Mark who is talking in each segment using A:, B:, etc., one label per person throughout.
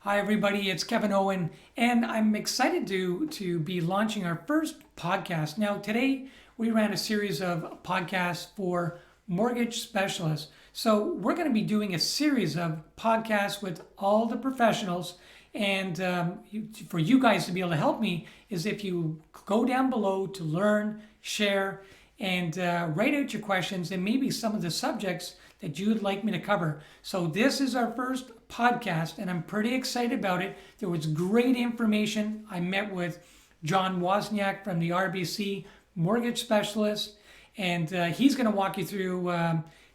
A: Hi, everybody. It's Kevin Owen, and I'm excited to be launching our first podcast. Now, today we ran a series of podcasts for mortgage specialists. So, we're going to be doing a series of podcasts with all the professionals. And for you guys to be able to help me, is if you go down below to learn, share, and write out your questions and maybe some of the subjects that you'd like me to cover. So this is our first podcast, and I'm pretty excited about it. There was great information. I met with John Wozniak from the RBC mortgage specialist, and he's going to walk you through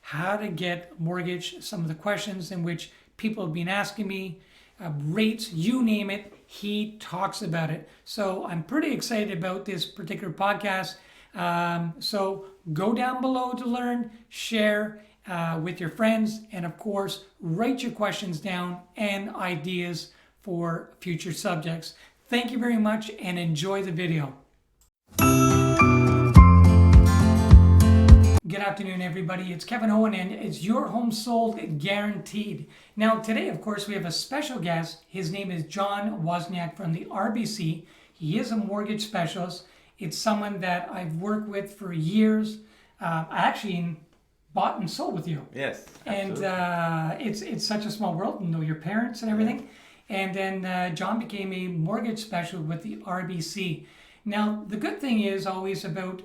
A: how to get mortgage, some of the questions in which people have been asking me, rates, you name it, he talks about it. So I'm pretty excited about this particular podcast. So go down below to learn, share with your friends, and of course, write your questions down and ideas for future subjects. Thank you very much and enjoy the video. Good afternoon, everybody. It's Kevin Owen, and it's your home sold guaranteed. Now, today, of course, we have a special guest. His name is John Wozniak from the RBC. He is a mortgage specialist. It's someone that I've worked with for years. I actually bought and sold with you.
B: Yes,
A: absolutely. And it's such a small world, you know your parents and everything. Yeah. And then John became a mortgage specialist with the RBC. Now, the good thing is always about,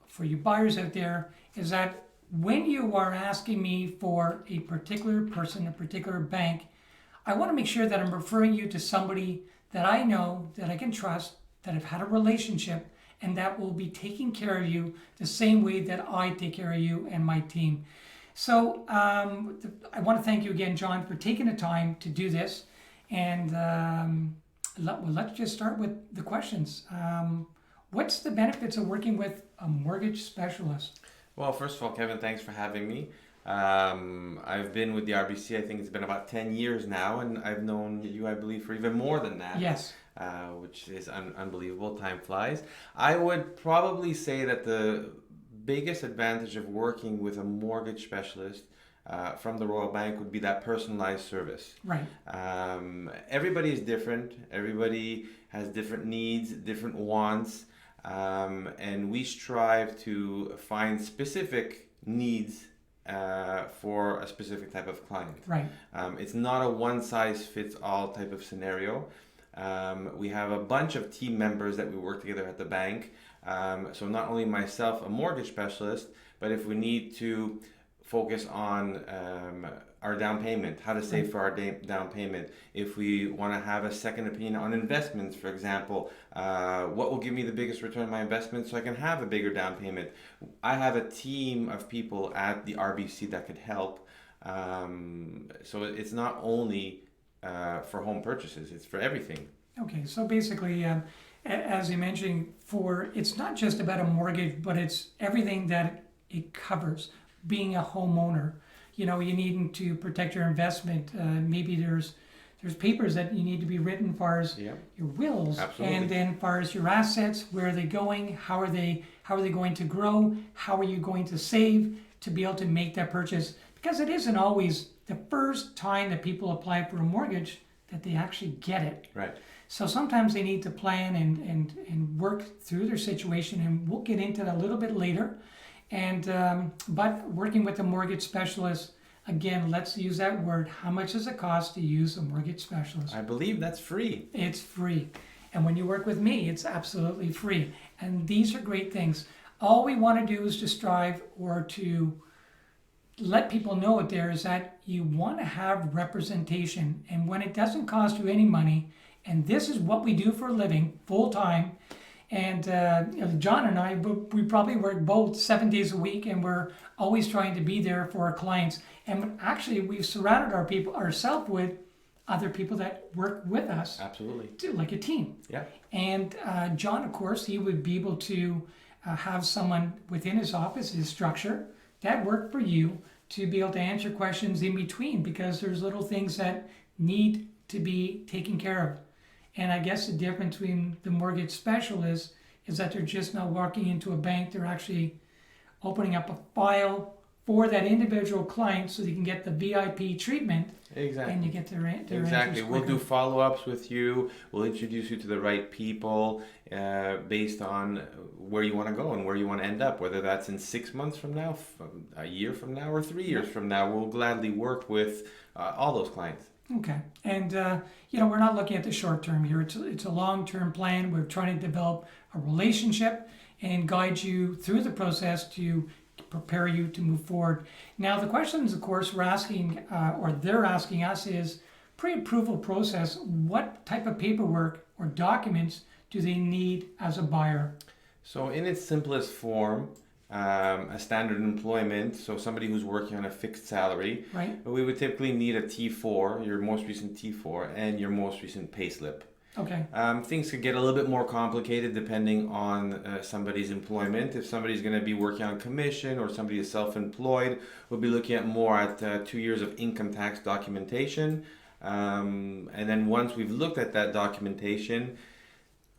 A: for you buyers out there, is that when you are asking me for a particular person, a particular bank, I want to make sure that I'm referring you to somebody that I know, that I can trust, that I've had a relationship, and that will be taking care of you the same way that I take care of you and my team. So I want to thank you again, John, for taking the time to do this. And let's just start with the questions. What's the benefits of working with a mortgage specialist?
B: Well, first of all, Kevin, thanks for having me. I've been with the RBC, I think it's been about 10 years now, and I've known you, I believe, for even more than that.
A: Yes.
B: Which is unbelievable. Time flies. I would probably say that the biggest advantage of working with a mortgage specialist from the Royal Bank would be that personalized service.
A: Right.
B: Everybody is different. Everybody has different needs, different wants, and we strive to find specific needs for a specific type of client.
A: Right.
B: It's not a one-size-fits-all type of scenario. We have a bunch of team members that we work together at the bank. So not only myself, a mortgage specialist, but if we need to focus on our down payment, how to save for our down payment, if we want to have a second opinion on investments, for example, what will give me the biggest return on my investment so I can have a bigger down payment. I have a team of people at the RBC that could help. So it's not only for home purchases, it's for everything.
A: Okay, so basically, as you mentioned, it's not just about a mortgage, but it's everything that it covers. Being a homeowner, you needing to protect your investment. Maybe there's papers that you need to be written as far as your wills.
B: Absolutely.
A: And then as far as your assets, where are they going? How are they going to grow? How are you going to save to be able to make that purchase? Because it isn't always the first time that people apply for a mortgage that they actually get it.
B: Right.
A: So sometimes they need to plan and work through their situation, and we'll get into that a little bit later. And but working with a mortgage specialist, again, let's use that word. How much does it cost to use a mortgage specialist?
B: I believe that's free.
A: It's free. And when you work with me, it's absolutely free. And these are great things. All we want to do is to strive or to let people know out there is that you want to have representation. And when it doesn't cost you any money, and this is what we do for a living, full time, and John and I, we probably work both 7 days a week, and we're always trying to be there for our clients. And actually, we've surrounded ourselves with other people that work with us.
B: Absolutely.
A: Too, like a team.
B: Yeah.
A: And John, of course, he would be able to have someone within his office, his structure, that work for you to be able to answer questions in between, because there's little things that need to be taken care of. And I guess the difference between the mortgage specialist is that they're just not walking into a bank. They're actually opening up a file, for that individual client so they can get the VIP treatment.
B: Exactly.
A: And you get their
B: Exactly.
A: answers
B: We'll
A: quicker.
B: do follow-ups with you. We'll introduce you to the right people based on where you want to go and where you want to end up, whether that's in 6 months from now, a year from now, or 3 years from now. We'll gladly work with all those clients.
A: Okay. And, we're not looking at the short term here. It's a long-term plan. We're trying to develop a relationship and guide you through the process to prepare you to move forward. Now, the questions, of course, we're asking, or they're asking us is pre-approval process. What type of paperwork or documents do they need as a buyer?
B: So in its simplest form, a standard employment, so somebody who's working on a fixed salary,
A: Right.
B: we would typically need a T4, your most recent T4, and your most recent payslip.
A: Okay.
B: Things could get a little bit more complicated depending on somebody's employment. If somebody's going to be working on commission or somebody is self-employed, we'll be looking at more at 2 years of income tax documentation. And then once we've looked at that documentation,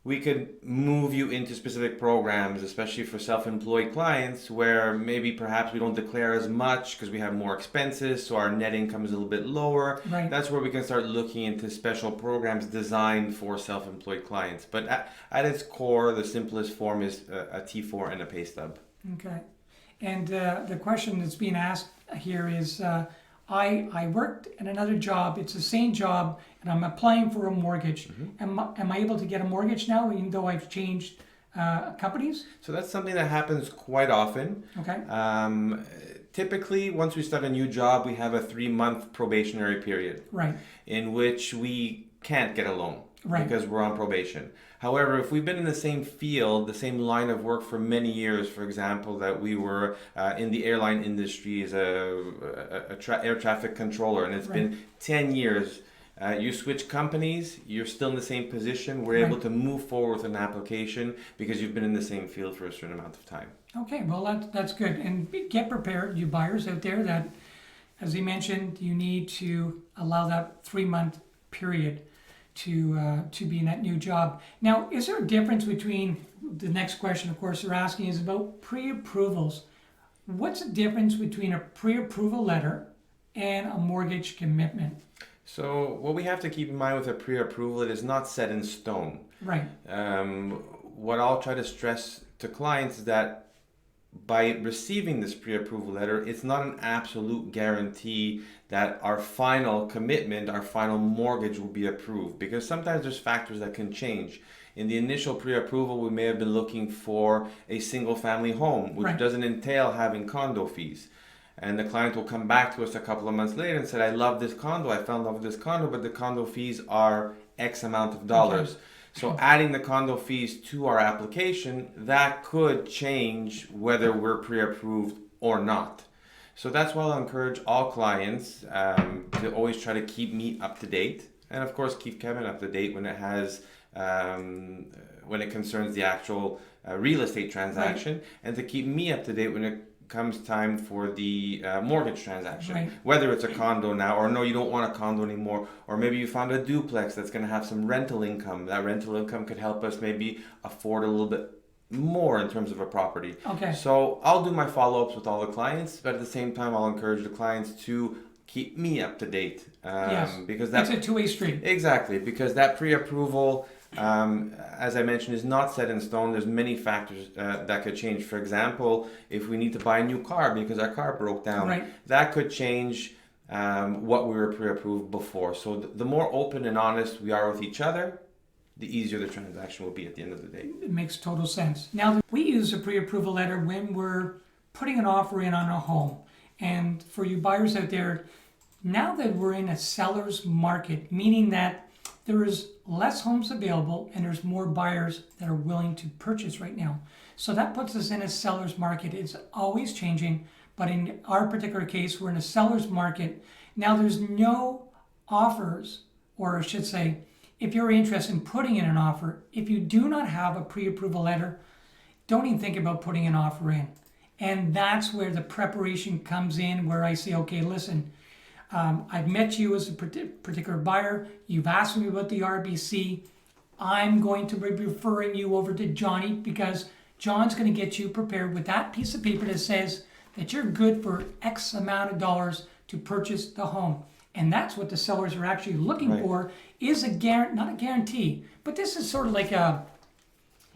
B: we could move you into specific programs, especially for self-employed clients where maybe perhaps we don't declare as much because we have more expenses, so our net income is a little bit lower.
A: Right.
B: That's where we can start looking into special programs designed for self-employed clients. But at its core, the simplest form is a T4 and a pay stub.
A: Okay. And the question that's being asked here is, I worked in another job. It's the same job, and I'm applying for a mortgage.
B: Mm-hmm.
A: Am I able to get a mortgage now, even though I've changed companies?
B: So that's something that happens quite often.
A: Okay.
B: Typically, once we start a new job, we have a 3-month probationary period.
A: Right.
B: In which we can't get a loan.
A: Right.
B: Because we're on probation. However, if we've been in the same field, the same line of work for many years, for example, that we were in the airline industry as air traffic controller, and it's
A: Right.
B: been 10 years, you switch companies, you're still in the same position, we're
A: Right.
B: able to move forward with an application because you've been in the same field for a certain amount of time.
A: Okay, well, that's good. And get prepared, you buyers out there, that, as he mentioned, you need to allow that 3-month period to be in that new job. Now, is there a difference between, the next question, of course, they're asking is about pre-approvals. What's the difference between a pre-approval letter and a mortgage commitment?
B: So what we have to keep in mind with a pre-approval, it is not set in stone.
A: Right.
B: What I'll try to stress to clients is that by receiving this pre-approval letter, it's not an absolute guarantee that our final commitment, our final mortgage will be approved, because sometimes there's factors that can change. In the initial pre-approval, we may have been looking for a single family home, which
A: Right.
B: doesn't entail having condo fees. And the client will come back to us a couple of months later and say, I love this condo, I fell in love with this condo, but the condo fees are X amount of dollars.
A: Okay.
B: So adding the condo fees to our application, that could change whether we're pre-approved or not. So that's why I'll encourage all clients to always try to keep me up to date, and of course keep Kevin up to date when it has when it concerns the actual real estate transaction,
A: Right.
B: and to keep me up to date when it comes time for the mortgage transaction.
A: Right.
B: Whether it's a condo now, or no, you don't want a condo anymore, or maybe you found a duplex that's going to have some rental income. That rental income could help us maybe afford a little bit more in terms of a property.
A: Okay.
B: So I'll do my follow-ups with all the clients, but at the same time, I'll encourage the clients to keep me up to date.
A: Yes.
B: Because that's
A: It's a two-way street.
B: exactly, because that pre-approval, as I mentioned, is not set in stone. There's many factors that could change. For example, if we need to buy a new car because our car broke down,
A: Right.
B: that could change what we were pre-approved before. So the more open and honest we are with each other, the easier the transaction will be at the end of the day.
A: It makes total sense. Now, we use a pre-approval letter when we're putting an offer in on a home. And for you buyers out there, now that we're in a seller's market, meaning that there is less homes available and there's more buyers that are willing to purchase right now. So that puts us in a seller's market. It's always changing, but in our particular case, we're in a seller's market. Now there's no offers, or I should say, if you're interested in putting in an offer, if you do not have a pre-approval letter, don't even think about putting an offer in. And that's where the preparation comes in, where I say, okay, listen, I've met you as a particular buyer. You've asked me about the RBC. I'm going to be referring you over to Johnny because John's going to get you prepared with that piece of paper that says that you're good for X amount of dollars to purchase the home. And that's what the sellers are actually looking
B: Right.
A: for, is not a guarantee, but this is sort of like a,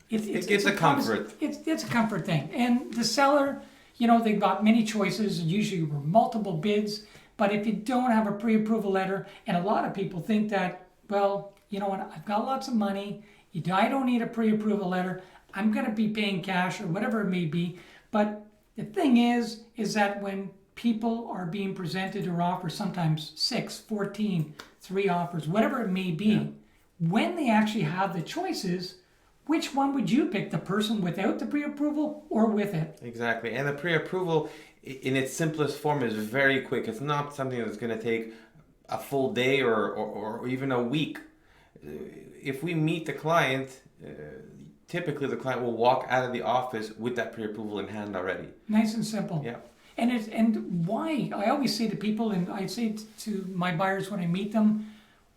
B: It's a comfort.
A: It's a comfort thing. And the seller, they've got many choices, usually multiple bids, but if you don't have a pre-approval letter, and a lot of people think that, well, you know what, I've got lots of money, I don't need a pre-approval letter, I'm going to be paying cash or whatever it may be. But the thing is that when people are being presented or offers, sometimes 6, 14, 3 offers, whatever it may be, when they actually have the choices, which one would you pick? The person without the pre-approval or with it?
B: Exactly. And the pre-approval in its simplest form is very quick. It's not something that's going to take a full day or even a week. If we meet the client, typically the client will walk out of the office with that pre-approval in hand already.
A: Nice and simple.
B: Yeah.
A: And why? I always say to people, and I say to my buyers when I meet them,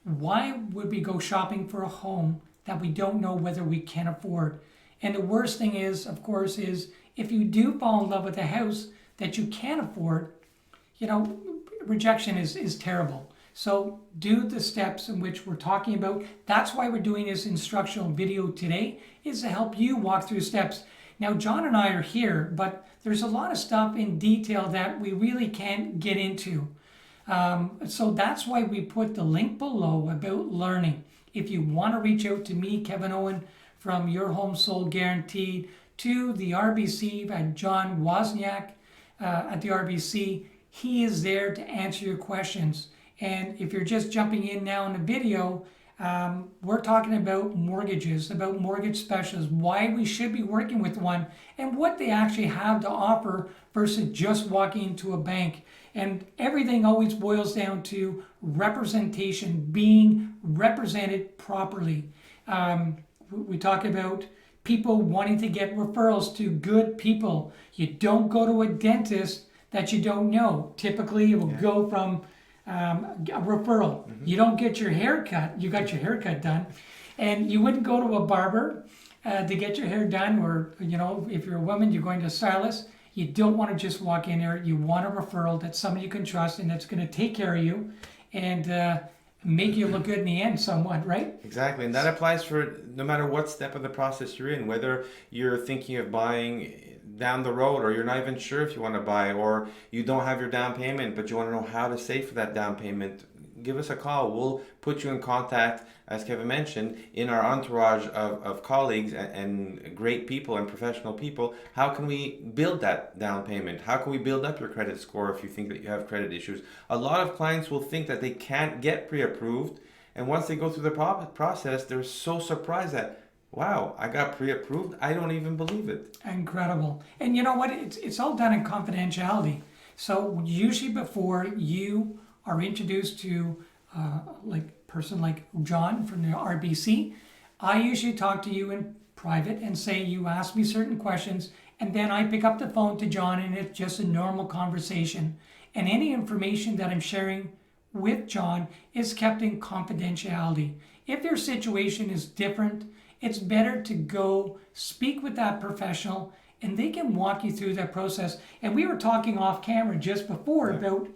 A: why would we go shopping for a home that we don't know whether we can afford? And the worst thing is, of course, is if you do fall in love with a house that you can't afford, rejection is terrible. So do the steps in which we're talking about. That's why we're doing this instructional video today, is to help you walk through steps. Now, John and I are here, but there's a lot of stuff in detail that we really can't get into. So that's why we put the link below about learning. If you want to reach out to me, Kevin Owen, from Your Home Sold Guaranteed, to the RBC at John Wozniak at the RBC, he is there to answer your questions. And if you're just jumping in now in the video, we're talking about mortgages, about mortgage specialists, why we should be working with one, and what they actually have to offer versus just walking into a bank. And everything always boils down to representation, being represented properly. We talk about people wanting to get referrals to good people. You don't go to a dentist that you don't know. Typically, it will go from a referral. Mm-hmm. You don't get your hair cut. You got your haircut done. And you wouldn't go to a barber to get your hair done, or, if you're a woman, you're going to a stylist. You don't want to just walk in there. You want a referral that's somebody you can trust and that's going to take care of you and make you look good in the end somewhat, right?
B: Exactly. And that applies for no matter what step of the process you're in, whether you're thinking of buying down the road, or you're not even sure if you want to buy, or you don't have your down payment, but you want to know how to save for that down payment. Give us a call. We'll put you in contact, as Kevin mentioned, in our entourage of colleagues and great people and professional people. How can we build that down payment? How can we build up your credit score if you think that you have credit issues? A lot of clients will think that they can't get pre-approved, and once they go through the process, they're so surprised that, wow, I got pre-approved. I don't even believe it.
A: Incredible. And you know what? It's all done in confidentiality. So usually before you are introduced to person like John from the RBC, I usually talk to you in private and say, you ask me certain questions, and then I pick up the phone to John, and it's just a normal conversation. And any information that I'm sharing with John is kept in confidentiality. If your situation is different, it's better to go speak with that professional, and they can walk you through that process. And we were talking off camera just before about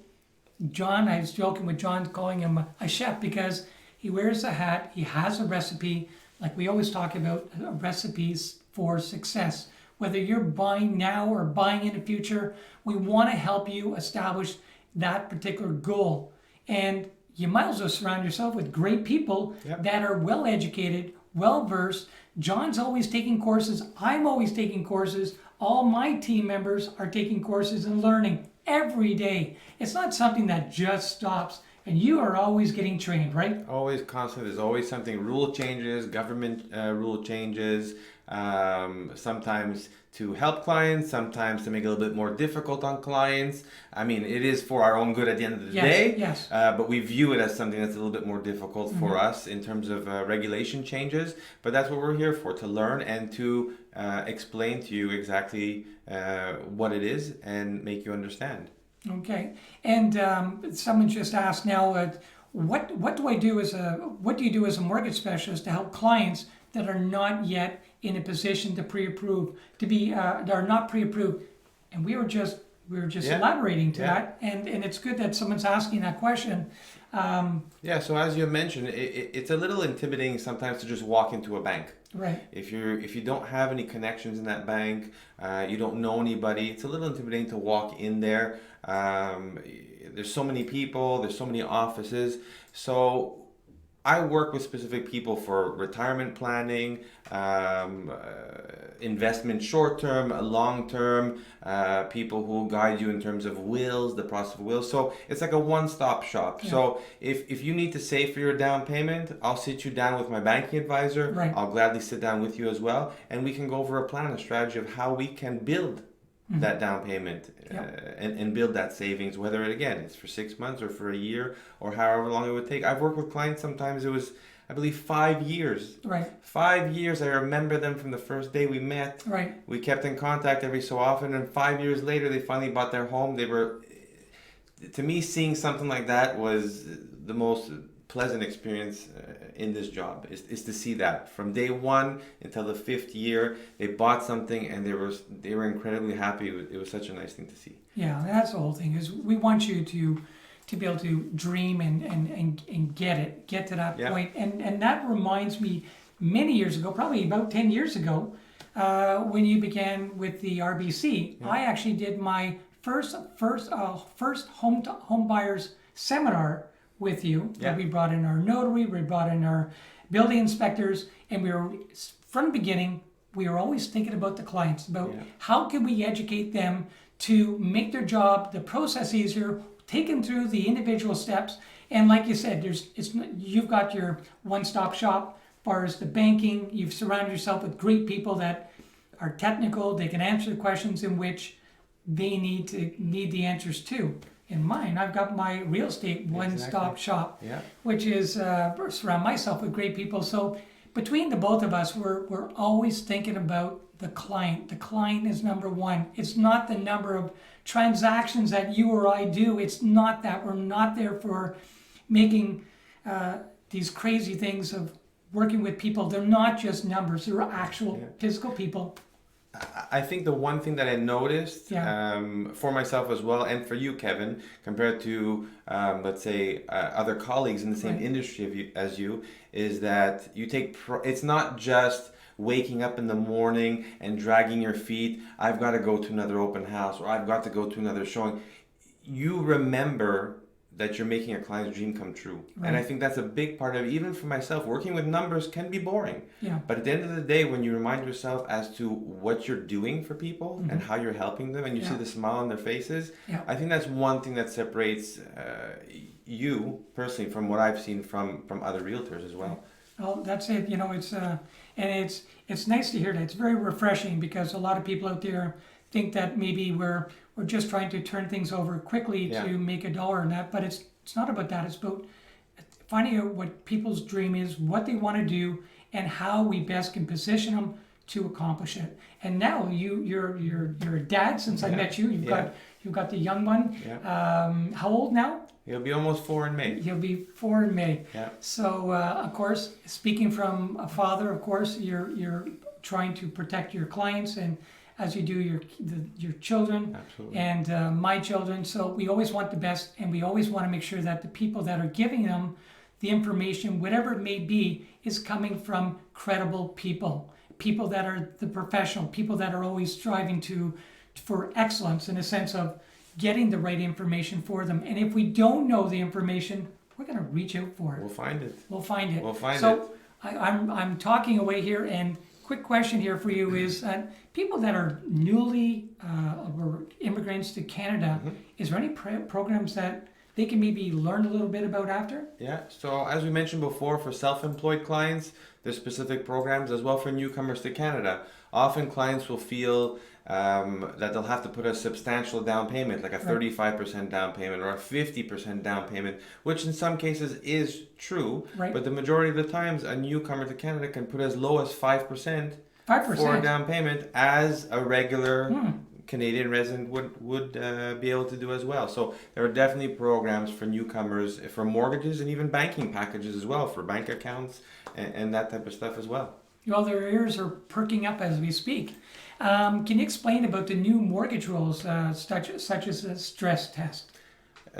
A: John. I was joking with John, calling him a chef because he wears a hat. He has a recipe, like we always talk about, recipes for success. Whether you're buying now or buying in the future, we want to help you establish that particular goal. And you might as well surround yourself with great people that are well educated, well versed. John's always taking courses. I'm always taking courses. All my team members are taking courses and learning every day. It's not something that just stops, and you are always getting trained, right?
B: Always constant. There's always something. Rule changes, government rule changes, sometimes to help clients, sometimes to make it a little bit more difficult on clients. I mean, it is for our own good at the end of the day.
A: Yes.
B: But we view it as something that's a little bit more difficult for us in terms of regulation changes. But that's what we're here for, to learn and to explain to you exactly what it is and make you understand.
A: Okay. And someone just asked now, what do you do as a mortgage specialist to help clients that are not yet in a position to pre-approve, that are not pre-approved? And we we were just
B: Yeah.
A: elaborating to
B: Yeah.
A: that, and it's good that someone's asking that question.
B: Yeah, so as you mentioned, it's a little intimidating sometimes to just walk into a bank.
A: Right.
B: If you don't have any connections in that bank, you don't know anybody, it's a little intimidating to walk in there. There's so many people, there's so many offices. So I work with specific people for retirement planning, investment short term, long term, people who guide you in terms of wills, the process of wills. So it's like a one stop shop.
A: Yeah.
B: So if you need to save for your down payment, I'll sit you down with my banking advisor.
A: Right.
B: I'll gladly sit down with you as well. And we can go over a plan, a strategy of how we can build that down payment and build that savings, whether again it's for 6 months or for a year or however long it would take. I've worked with clients, sometimes it was, I believe, 5 years.
A: Right.
B: 5 years. I remember them from the first day we met.
A: Right.
B: We kept in contact every so often, and 5 years later they finally bought their home. They were, to me, seeing something like that was the most pleasant experience in this job, is to see that from day one until the 5th year they bought something and they were incredibly happy. It was such a nice thing to see.
A: Yeah, that's the whole thing. Is we want you to be able to dream and get to that point. And that reminds me, many years ago, probably about 10 years ago, when you began with the RBC, I actually did my first home buyers seminar with you.
B: Yeah.
A: We brought in our notary, we brought in our building inspectors, and we were, from the beginning, we were always thinking about the clients, about how can we educate them to make their job, the process easier, take them through the individual steps. And like you said, you've got your one-stop shop as far as the banking. You've surrounded yourself with great people that are technical. They can answer the questions in which they need the answers to. In mine, I've got my real estate one-stop shop, which is surround myself with great people. So between the both of us, we're always thinking about the client. The client is number one. It's not the number of transactions that you or I do. It's not that. We're not there for making these crazy things of working with people. They're not just numbers. They're actual physical people.
B: I think the one thing that I noticed for myself as well, and for you, Kevin, compared to, let's say, other colleagues in the same industry as you, is that you take, it's not just waking up in the morning and dragging your feet, I've got to go to another open house, or I've got to go to another showing. You remember that you're making a client's dream come true. Right. And I think that's a big part of it. Even for myself, working with numbers can be boring. Yeah. But at the end of the day, when you remind yourself as to what you're doing for people and how you're helping them, and you see the smile on their faces, I think that's one thing that separates you personally from what I've seen from other realtors as well.
A: Well, that's it. You know, it's nice to hear that. It's very refreshing, because a lot of people out there think that maybe we're just trying to turn things over quickly to make a dollar and that, but it's not about that. It's about finding out what people's dream is, what they want to do, and how we best can position them to accomplish it. And now you're a dad since I met you. You've got the young one. How old now?
B: He'll be almost 4 in May.
A: He'll be 4 in May.
B: Yeah.
A: So of course, speaking from a father, of course, you're trying to protect your clients, and as you do your children. Absolutely. And my children. So we always want the best, and we always want to make sure that the people that are giving them the information, whatever it may be, is coming from credible people that are the professional, people that are always striving for excellence in a sense of getting the right information for them. And if we don't know the information, we're going to reach out for it.
B: We'll find it.
A: So I'm talking away here, and quick question here for you is people that are newly or immigrants to Canada, is there any programs that they can maybe learn a little bit about after?
B: Yeah, so as we mentioned before, for self-employed clients, there's specific programs as well for newcomers to Canada. Often clients will feel that they'll have to put a substantial down payment, like a 35% down payment or a 50% down payment, which in some cases is true. Right. But the majority of the times, a newcomer to Canada can put as low as 5% for a down payment, as a regular Canadian resident would be able to do as well. So there are definitely programs for newcomers, for mortgages, and even banking packages as well, for bank accounts and that type of stuff as well.
A: Well, their ears are perking up as we speak. Can you explain about the new mortgage rules, such as a stress test?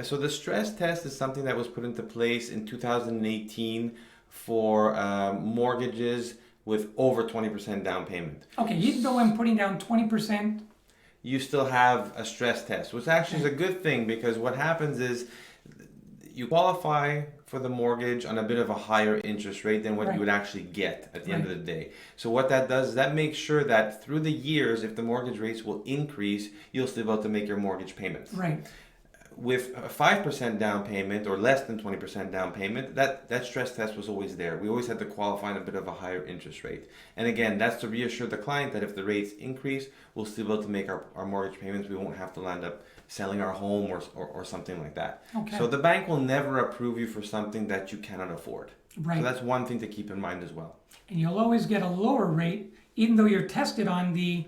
B: So the stress test is something that was put into place in 2018 for mortgages with over 20% down payment.
A: Okay, even though I'm putting down 20%.
B: You still have a stress test, which actually is a good thing, because what happens is you qualify for the mortgage on a bit of a higher interest rate than what
A: Right.
B: you would actually get at the end of
A: Right.
B: the day. So what that does is that makes sure that through the years, if the mortgage rates will increase, you'll still be able to make your mortgage payments.
A: Right.
B: With a 5% down payment or less than 20% down payment, that stress test was always there. We always had to qualify on a bit of a higher interest rate. And again, that's to reassure the client that if the rates increase, we'll still be able to make our mortgage payments. We won't have to land up selling our home or something like that.
A: Okay.
B: So the bank will never approve you for something that you cannot afford.
A: Right.
B: So that's one thing to keep in mind as well.
A: And you'll always get a lower rate, even though you're tested on the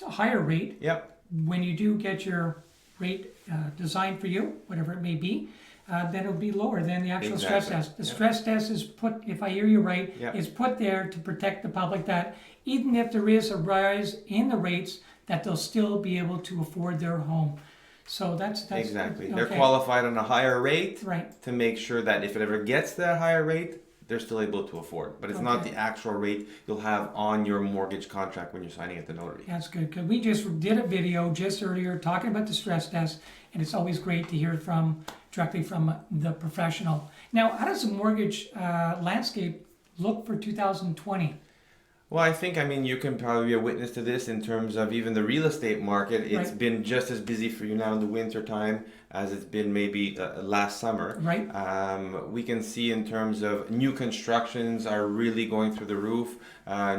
A: higher rate.
B: Yep.
A: When you do get your rate designed for you, whatever it may be, then it'll be lower than the actual stress
B: Exactly.
A: test. The
B: Yep.
A: stress test is put, if I hear you right,
B: Yep.
A: is put there to protect the public that even if there is a rise in the rates, that they'll still be able to afford their home. So that's
B: Exactly.
A: okay.
B: They're qualified on a higher rate
A: Right.
B: to make sure that if it ever gets to that higher rate, they're still able to afford. But it's not
A: Okay.
B: the actual rate you'll have on your mortgage contract when you're signing at the notary.
A: That's good, because we just did a video just earlier talking about the stress test, and it's always great to hear directly from the professional. Now, how does the mortgage landscape look for 2020?
B: Well, I mean, you can probably be a witness to this in terms of even the real estate market. It's
A: Right.
B: been just as busy for you now in the winter time as it's been maybe last summer.
A: Right.
B: We can see in terms of new constructions are really going through the roof.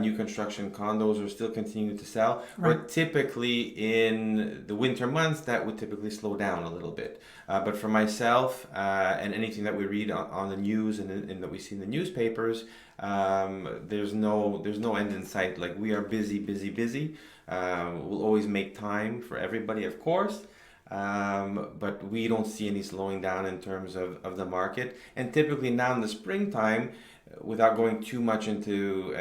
B: New construction condos are still continuing to sell. Where
A: Right.
B: typically in the winter months, that would typically slow down a little bit. But for myself and anything that we read on the news and that we see in the newspapers, there's no end in sight. Like, we are busy, busy, busy. We'll always make time for everybody, of course. But we don't see any slowing down in terms of the market. And typically now in the springtime, without going too much into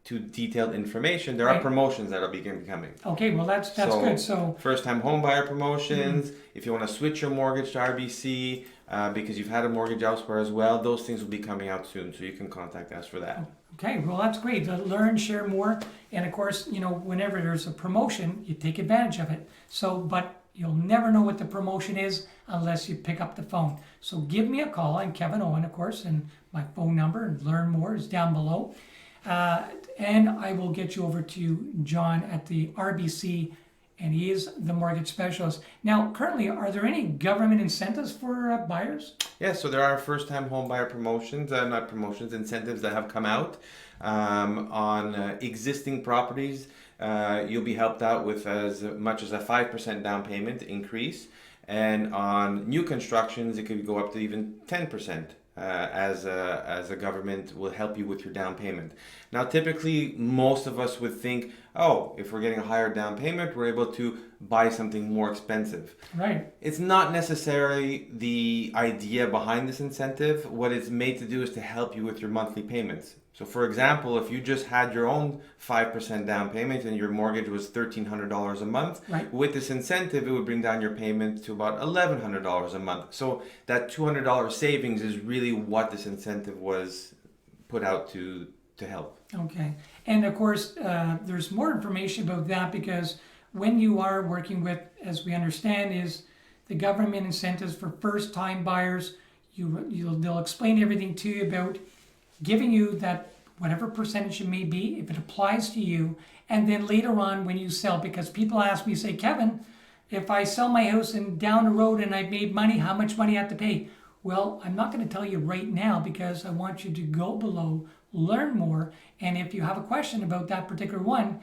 B: too detailed information, there are
A: Right.
B: promotions that are becoming.
A: Okay, well that's good. So
B: First-time home buyer promotions. If you want to switch your mortgage to RBC because you've had a mortgage elsewhere as well, those things will be coming out soon. So you can contact us for that.
A: okay, well that's great. To learn, share more, and of course, whenever there's a promotion, you take advantage of it. So, but you'll never know what the promotion is unless you pick up the phone. So give me a call. I'm Kevin Owen, of course, and my phone number and learn more is down below. And I will get you over to John at the RBC, and he is the mortgage specialist. Now, currently, are there any government incentives for buyers?
B: Yeah, so there are first-time home buyer promotions, not promotions, incentives that have come out on existing properties. You'll be helped out with as much as a 5% down payment increase, and on new constructions, it could go up to even 10%. As a government will help you with your down payment. Now, typically, most of us would think, oh, if we're getting a higher down payment, we're able to buy something more expensive.
A: Right.
B: It's not necessarily the idea behind this incentive. What it's made to do is to help you with your monthly payments. So, for example, if you just had your own 5% down payment and your mortgage was $1,300 a month,
A: Right.
B: with this incentive, it would bring down your payment to about $1,100 a month. So that $200 savings is really what this incentive was put out to help.
A: Okay. And of course, there's more information about that because when you are working with, as we understand, is the government incentives for first-time buyers. They'll explain everything to you about giving you that whatever percentage it may be, if it applies to you, and then later on when you sell, because people ask me, say, Kevin, if I sell my house and down the road and I've made money, how much money I have to pay? Well, I'm not going to tell you right now because I want you to go below, learn more, and if you have a question about that particular one,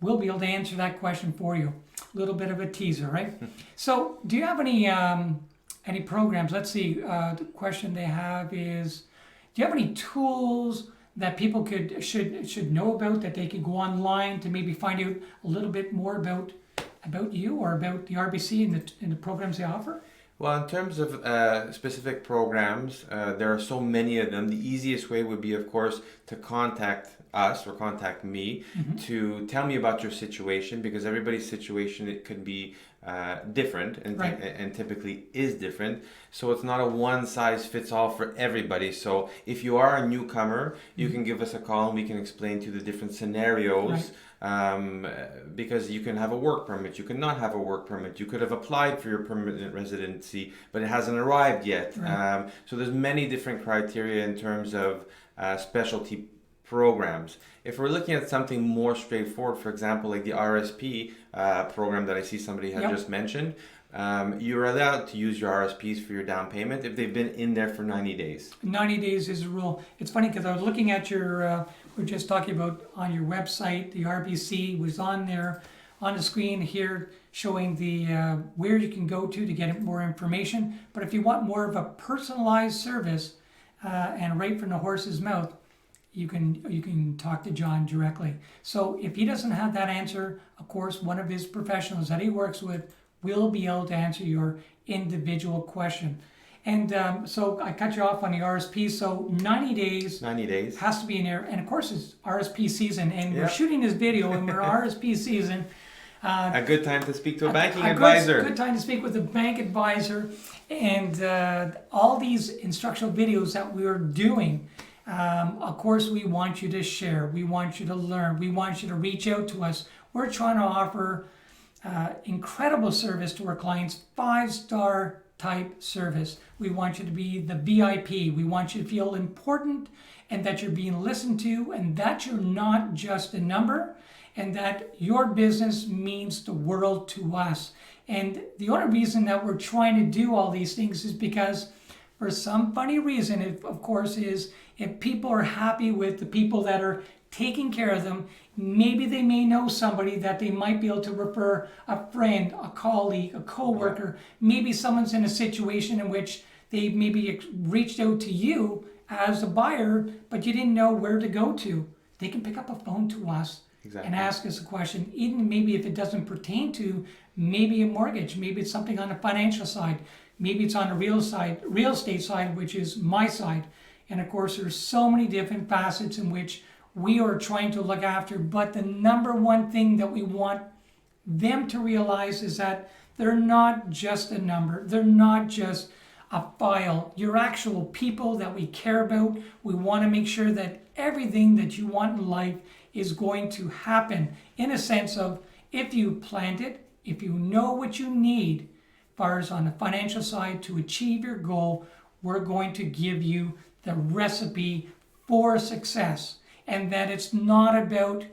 A: we'll be able to answer that question for you. A little bit of a teaser, right? So, do you have any programs? Let's see. The question they have is, do you have any tools that people should know about that they could go online to maybe find out a little bit more about you or about the RBC and the programs they offer?
B: Well, in terms of specific programs, there are so many of them. The easiest way would be, of course, to contact us or contact me to tell me about your situation, because everybody's situation, it could be different and,
A: Right.
B: and typically is different. So it's not a one size fits all for everybody. So if you are a newcomer, you can give us a call and we can explain to you the different scenarios.
A: Right.
B: Because you can have a work permit, you cannot have a work permit, you could have applied for your permanent residency, but it hasn't arrived yet.
A: Right.
B: So there's many different criteria in terms of specialty programs. If we're looking at something more straightforward, for example, like the RSP program that I see somebody had
A: Yep.
B: just mentioned, you're allowed to use your RSPs for your down payment if they've been in there for 90 days.
A: 90 days is a rule. It's funny because I was looking at your, we are just talking about on your website, the RBC was on there on the screen here showing the where you can go to get more information. But if you want more of a personalized service and right from the horse's mouth, you can talk to John directly. So if he doesn't have that answer, of course, one of his professionals that he works with will be able to answer your individual question. And so I cut you off on the RSP. So 90 days
B: 90 days.
A: has to be in there. And of course, it's RSP season. And we're
B: Yeah.
A: shooting this video and we're RSP season.
B: A good time to speak to a banking
A: A
B: advisor.
A: good time to speak with a bank advisor. And all these instructional videos that we're doing, of course, we want you to share. We want you to learn. We want you to reach out to us. We're trying to offer incredible service to our clients, 5-star type service. We want you to be the VIP. We want you to feel important and that you're being listened to and that you're not just a number and that your business means the world to us. And the only reason that we're trying to do all these things is because for some funny reason, of course, is if people are happy with the people that are taking care of them, maybe they may know somebody that they might be able to refer a friend, a colleague, a coworker. Maybe someone's in a situation in which they maybe reached out to you as a buyer, but you didn't know where to go to. They can pick up a phone to us and ask us a question, even maybe if it doesn't pertain to maybe a mortgage, maybe it's something on the financial side, maybe it's on the real estate side, which is my side. And of course, there's so many different facets in which we are trying to look after. But the number one thing that we want them to realize is that they're not just a number. They're not just a file. You're actual people that we care about. We want to make sure that everything that you want in life is going to happen in a sense of if you planned it, if you know what you need, as far as on the financial side to achieve your goal, we're going to give you the recipe for success. And that it's not about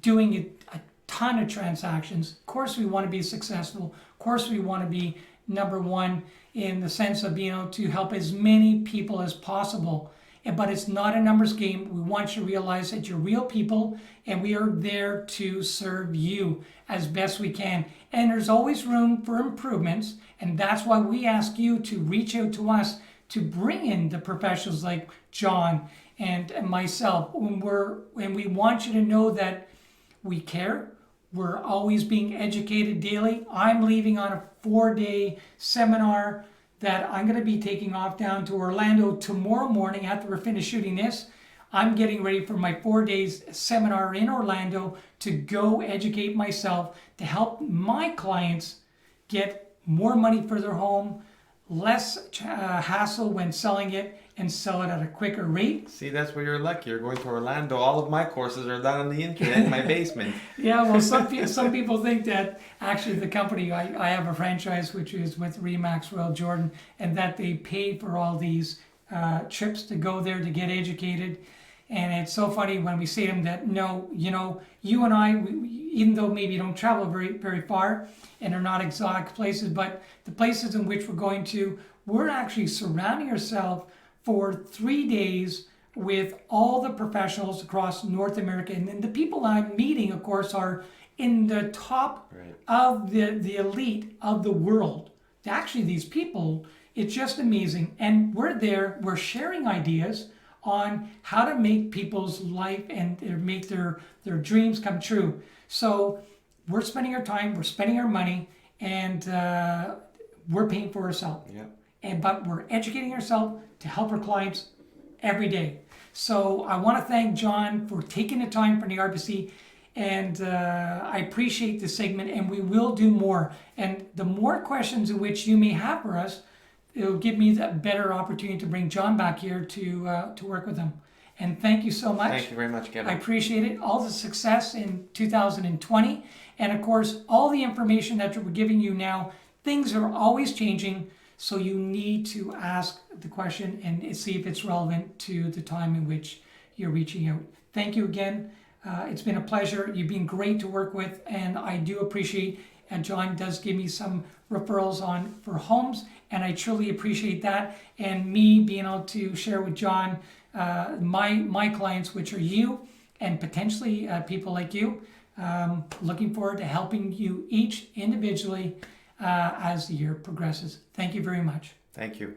A: doing a ton of transactions. Of course, we want to be successful. Of course, we want to be number one in the sense of being able to help as many people as possible. But it's not a numbers game. We want you to realize that you're real people and we are there to serve you as best we can. And there's always room for improvements. And that's why we ask you to reach out to us to bring in the professionals like John and myself. When we want you to know that we care. We're always being educated daily. I'm leaving on a 4-day seminar that I'm going to be taking off down to Orlando tomorrow morning after we're finished shooting this. I'm getting ready for my 4 days seminar in Orlando to go educate myself to help my clients get more money for their home, less hassle when selling it, and sell it at a quicker rate.
B: See, that's where you're lucky. You're going to Orlando. All of my courses are done on the internet in my basement.
A: Yeah, well, some people think that actually the company, I have a franchise which is with Remax Royal Jordan, and that they pay for all these trips to go there to get educated. And it's so funny when we say to them that, no, you and I, even though maybe you don't travel very, very far and they're not exotic places, but the places in which we're going to, we're actually surrounding ourselves for 3 days with all the professionals across North America. And then the people I'm meeting, of course, are in the top of the elite of the world. Actually, these people, it's just amazing. And we're there, we're sharing ideas on how to make people's life and make their dreams come true. So we're spending our time, we're spending our money, and we're paying for ourselves.
B: Yeah.
A: But we're educating ourselves to help our clients every day. So I want to thank John for taking the time for the RBC, and I appreciate this segment, and we will do more. And the more questions in which you may have for us, it'll give me a better opportunity to bring John back here to work with him. And thank you so much.
B: Thank you very much, Kevin.
A: I appreciate it. All the success in 2020. And of course, all the information that we're giving you now, things are always changing. So you need to ask the question and see if it's relevant to the time in which you're reaching out. Thank you again. It's been a pleasure. You've been great to work with, and I do appreciate, and John does give me some referrals for homes, and I truly appreciate that. And me being able to share with John my clients, which are you, and potentially people like you. Looking forward to helping you each individually as the year progresses. Thank you very much.
B: Thank you.